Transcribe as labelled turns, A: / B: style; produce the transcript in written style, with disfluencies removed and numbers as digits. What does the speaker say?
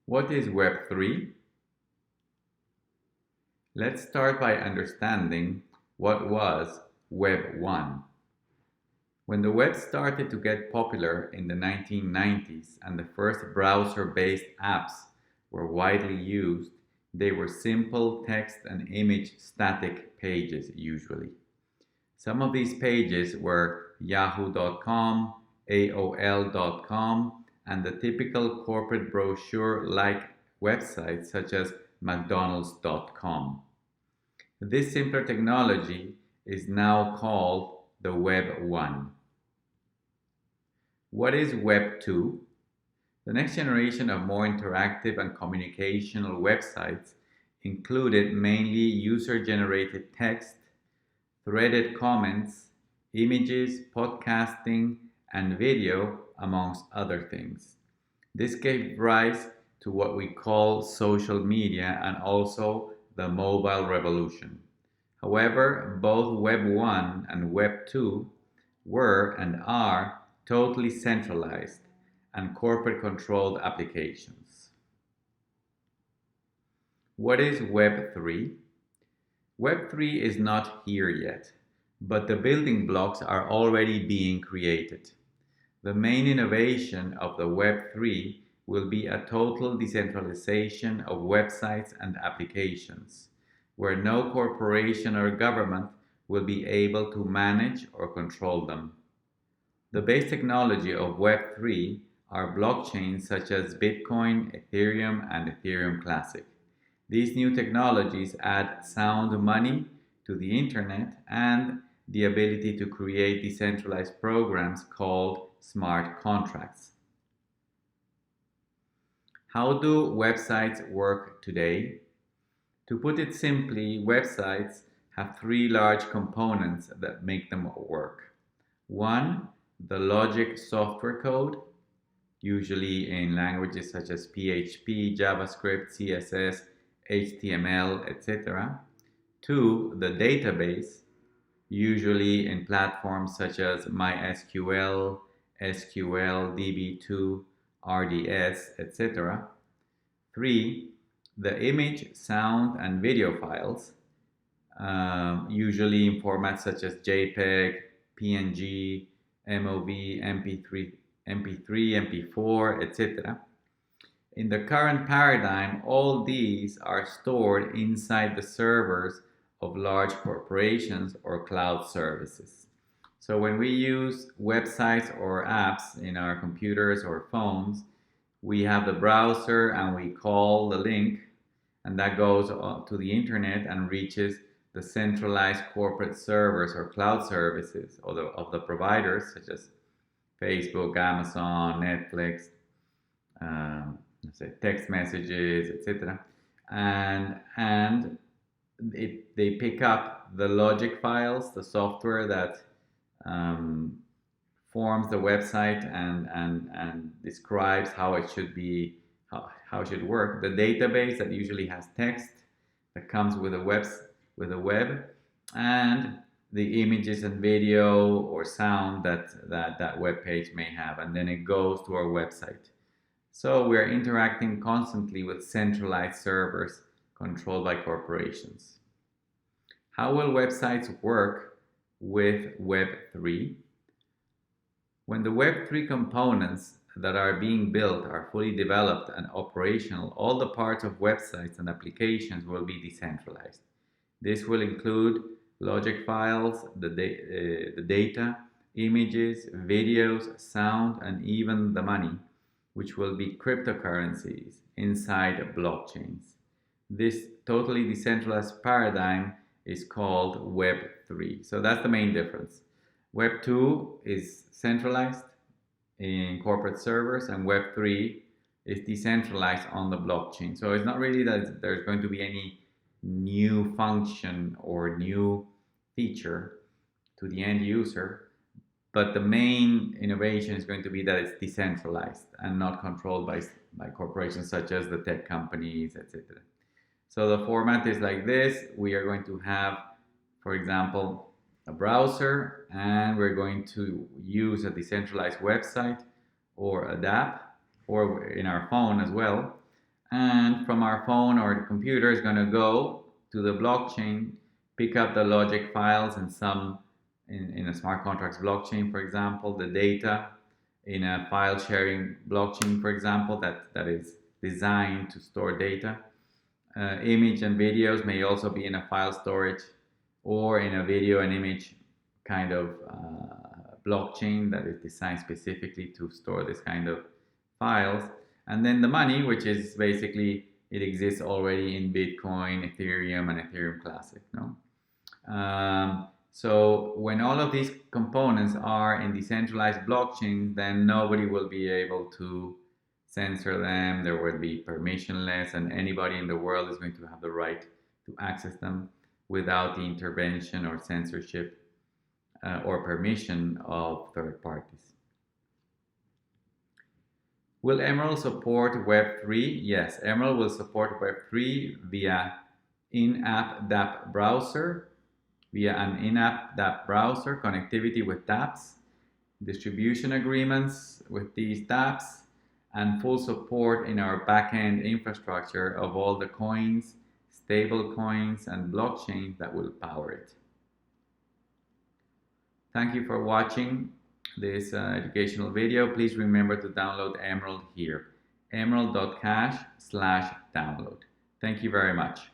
A: What is Web3? Let's start by understanding what was Web 1. When the web started to get popular in the 1990s and the first browser-based apps were widely used, they were simple text and image static pages usually. Some of these pages were yahoo.com, AOL.com, and the typical corporate brochure-like websites such as mcdonalds.com. This simpler technology is now called the Web 1. What is Web 2? The next generation of more interactive and communicational websites included mainly user-generated text, threaded comments, images, podcasting, and video, amongst other things. This gave rise to what we call social media and also the mobile revolution. However, both Web 1 and Web 2 were and are totally centralized and corporate controlled applications. What is Web 3? Web 3 is not here yet, but the building blocks are already being created. The main innovation of the Web 3 will be a total decentralization of websites and applications, where no corporation or government will be able to manage or control them. The base technology of Web 3 are blockchains such as Bitcoin, Ethereum, and Ethereum Classic. These new technologies add sound money to the internet and the ability to create decentralized programs called smart contracts. How do websites work today? To put it simply, websites have three large components that make them work. One, the logic software code, usually in languages such as PHP, JavaScript, CSS, HTML, etc. Two, the database, usually in platforms such as MySQL, SQL, DB2, RDS, etc. Three, the image, sound, and video files, usually in formats such as JPEG, PNG, MOV, MP3, MP4, etc. In the current paradigm, all these are stored inside the servers of large corporations or cloud services. So when we use websites or apps in our computers or phones, we have the browser and we call the link, and that goes to the internet and reaches the centralized corporate servers or cloud services of the providers such as Facebook, Amazon, Netflix, text messages, etc. And they pick up the logic files, the software that forms the website and describes how it should be, how it should work. The database that usually has text that comes with a web, and the images and video or sound that web page may have, and then it goes to our website. So we're interacting constantly with centralized servers controlled by corporations. How will websites work with Web 3? When the Web 3 components that are being built are fully developed and operational, all the parts of websites and applications will be decentralized. This will include logic files, the data, images, videos, sound, and even the money, which will be cryptocurrencies inside blockchains. This totally decentralized paradigm is called Web 3. So that's the main difference. Web 2 is centralized in corporate servers, and Web 3 is decentralized on the blockchain. So it's not really that there's going to be any new function or new feature to the end user, but the main innovation is going to be that it's decentralized and not controlled by corporations such as the tech companies, etc. So the format is like this. We are going to have, for example, a browser, and we're going to use a decentralized website or a app, or in our phone as well. and from our phone or the computer is going to go to the blockchain, pick up the logic files in in a smart contracts blockchain, for example, the data in a file sharing blockchain, for example, that is designed to store data. Image and videos may also be in a file storage or in a video and image kind of blockchain that is designed specifically to store this kind of files. And then the money, which is basically, it exists already in Bitcoin, Ethereum, and Ethereum Classic. No? So when all of these components are in decentralized blockchains, then nobody will be able to censor them. There will be permissionless, and anybody in the world is going to have the right to access them without the intervention or censorship or permission of third parties. Will Emerald support Web3? Yes, Emerald will support Web3 via in-app dApp browser, via an in-app dApp browser, connectivity with dApps, distribution agreements with these dApps, and full support in our backend infrastructure of all the coins, stable coins, and blockchains that will power it. Thank you for watching this educational video. Please remember to download Emerald here, emerald.cash/download. Thank you very much.